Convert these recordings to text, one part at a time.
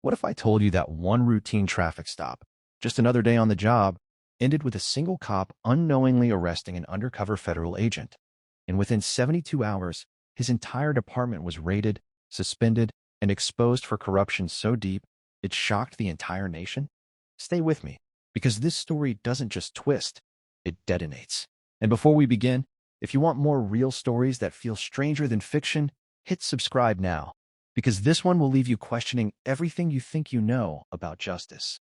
What if I told you that one routine traffic stop, just another day on the job, ended with a single cop unknowingly arresting an undercover federal agent? And within 72 hours, his entire department was raided, suspended, and exposed for corruption so deep it shocked the entire nation? Stay with me, because this story doesn't just twist, it detonates. And before we begin, if you want more real stories that feel stranger than fiction, hit subscribe now, because this one will leave you questioning everything you think you know about justice.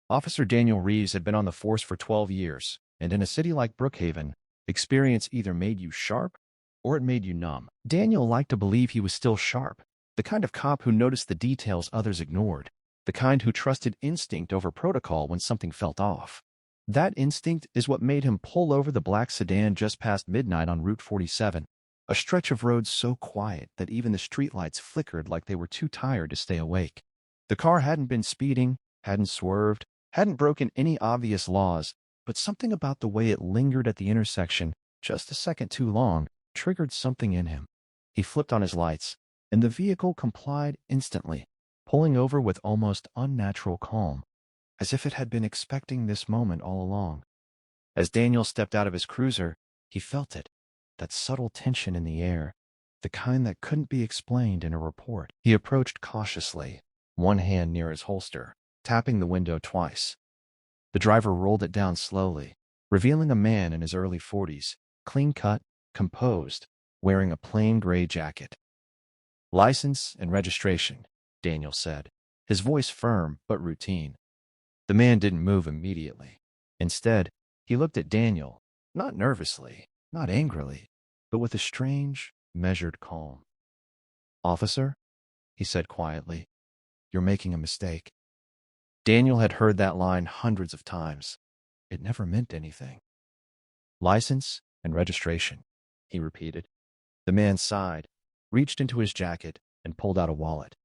Officer Daniel Reeves had been on the force for 12 years, and in a city like Brookhaven, experience either made you sharp or it made you numb. Daniel liked to believe he was still sharp, the kind of cop who noticed the details others ignored, the kind who trusted instinct over protocol when something felt off. That instinct is what made him pull over the black sedan just past midnight on Route 47, a stretch of road so quiet that even the streetlights flickered like they were too tired to stay awake. The car hadn't been speeding, hadn't swerved, hadn't broken any obvious laws, but something about the way it lingered at the intersection just a second too long triggered something in him. He flipped on his lights, and the vehicle complied instantly, pulling over with almost unnatural calm, as if it had been expecting this moment all along. As Daniel stepped out of his cruiser, he felt it, that subtle tension in the air, the kind that couldn't be explained in a report. He approached cautiously, one hand near his holster, tapping the window twice. The driver rolled it down slowly, revealing a man in his early 40s, clean-cut, composed, wearing a plain gray jacket. "License and registration," Daniel said, his voice firm but routine. The man didn't move immediately. Instead, he looked at Daniel, not nervously, not angrily, but with a strange, measured calm. "Officer," he said quietly, "you're making a mistake." Daniel had heard that line hundreds of times. It never meant anything. "License and registration," he repeated. The man sighed, reached into his jacket, and pulled out a wallet.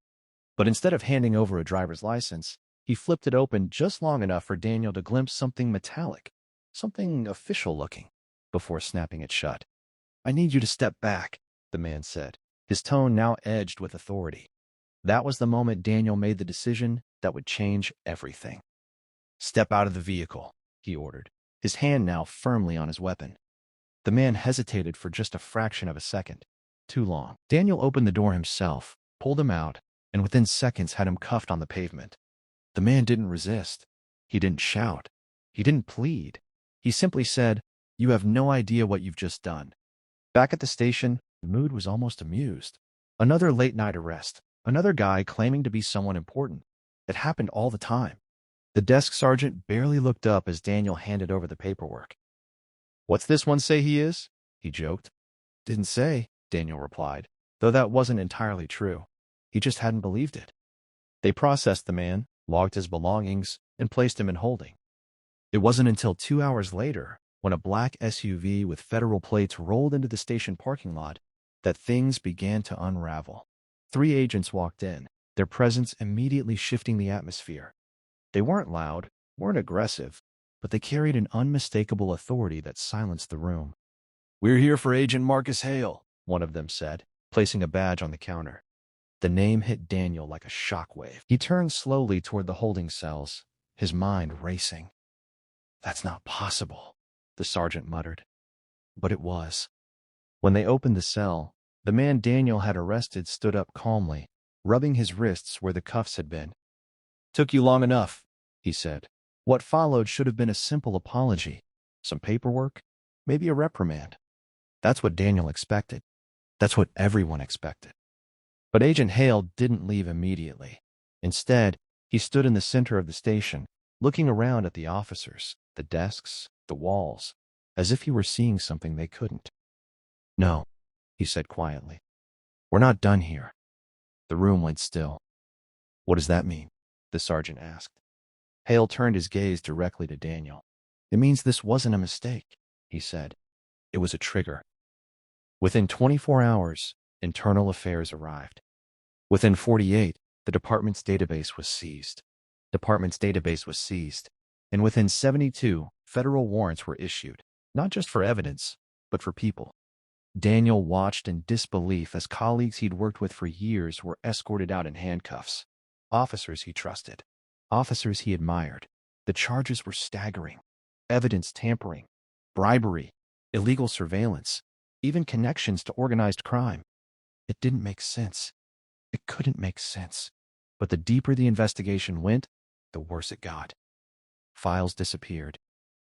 But instead of handing over a driver's license, he flipped it open just long enough for Daniel to glimpse something metallic, something official-looking, before snapping it shut. "I need you to step back," the man said, his tone now edged with authority. That was the moment Daniel made the decision that would change everything. "Step out of the vehicle," he ordered, his hand now firmly on his weapon. The man hesitated for just a fraction of a second. Too long. Daniel opened the door himself, pulled him out, and within seconds had him cuffed on the pavement. The man didn't resist. He didn't shout. He didn't plead. He simply said, "You have no idea what you've just done." Back at the station, the mood was almost amused. Another late-night arrest. Another guy claiming to be someone important. It happened all the time. The desk sergeant barely looked up as Daniel handed over the paperwork. "What's this one say he is?" he joked. "Didn't say," Daniel replied, though that wasn't entirely true. He just hadn't believed it. They processed the man, logged his belongings, and placed him in holding. It wasn't until 2 hours later, when a black SUV with federal plates rolled into the station parking lot, that things began to unravel. 3 agents walked in, their presence immediately shifting the atmosphere. They weren't loud, weren't aggressive, but they carried an unmistakable authority that silenced the room. "We're here for Agent Marcus Hale," one of them said, placing a badge on the counter. The name hit Daniel like a shockwave. He turned slowly toward the holding cells, his mind racing. "That's not possible," the sergeant muttered. But it was. When they opened the cell, the man Daniel had arrested stood up calmly, rubbing his wrists where the cuffs had been. "Took you long enough," he said. What followed should have been a simple apology, some paperwork, maybe a reprimand. That's what Daniel expected. That's what everyone expected. But Agent Hale didn't leave immediately. Instead, he stood in the center of the station, looking around at the officers, the desks, the walls, as if he were seeing something they couldn't. "No," he said quietly. "We're not done here." The room went still. "What does that mean?" the sergeant asked. Hale turned his gaze directly to Daniel. "It means this wasn't a mistake," he said. "It was a trigger." Within 24 hours, internal affairs arrived. Within 48, the department's database was seized. And within 72, federal warrants were issued, not just for evidence, but for people. Daniel watched in disbelief as colleagues he'd worked with for years were escorted out in handcuffs. officers he trusted, officers he admired. The charges were staggering. Evidence tampering, bribery, illegal surveillance, even connections to organized crime. It didn't make sense. It couldn't make sense. But the deeper the investigation went, the worse it got. Files disappeared,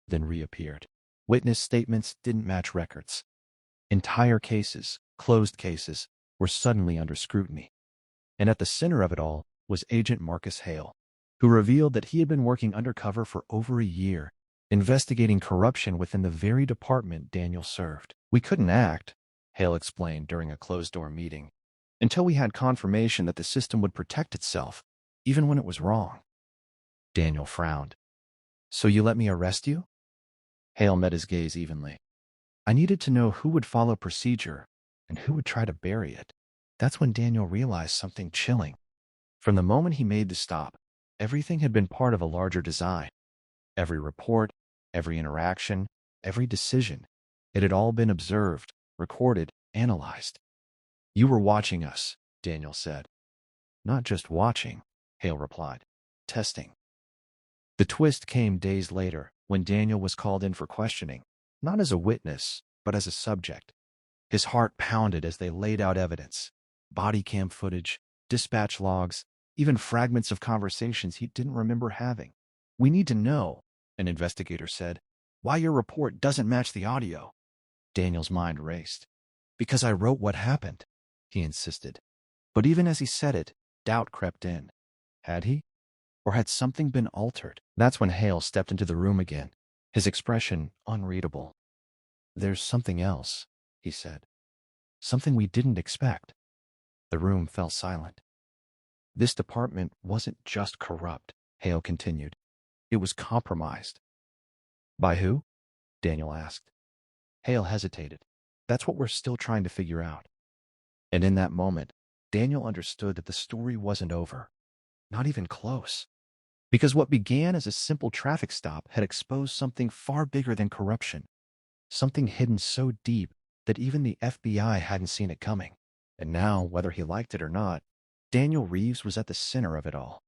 then reappeared. Witness statements didn't match records. Entire cases, closed cases, were suddenly under scrutiny. And at the center of it all was Agent Marcus Hale, who revealed that he had been working undercover for over a year, investigating corruption within the very department Daniel served. We couldn't act, Hale explained during a closed-door meeting, until we had confirmation that the system would protect itself, even when it was wrong. Daniel frowned. So you let me arrest you? Hale met his gaze evenly. I needed to know who would follow procedure and who would try to bury it. That's when Daniel realized something chilling. From the moment he made the stop, everything had been part of a larger design. Every report, every interaction, every decision, it had all been observed, recorded, analyzed. You were watching us, Daniel said. Not just watching, Hale replied. Testing. The twist came days later when Daniel was called in for questioning, not as a witness, but as a subject. His heart pounded as they laid out evidence, body cam footage, dispatch logs, even fragments of conversations he didn't remember having. We need to know, an investigator said, why your report doesn't match the audio. Daniel's mind raced. Because I wrote what happened, he insisted. But even as he said it, doubt crept in. Had he? Or had something been altered? That's when Hale stepped into the room again, his expression unreadable. There's something else, he said. Something we didn't expect. The room fell silent. This department wasn't just corrupt, Hale continued. It was compromised. By who? Daniel asked. Hale hesitated. That's what we're still trying to figure out. And in that moment, Daniel understood that the story wasn't over. Not even close. Because what began as a simple traffic stop had exposed something far bigger than corruption. Something hidden so deep that even the FBI hadn't seen it coming. And now, whether he liked it or not, Daniel Reeves was at the center of it all.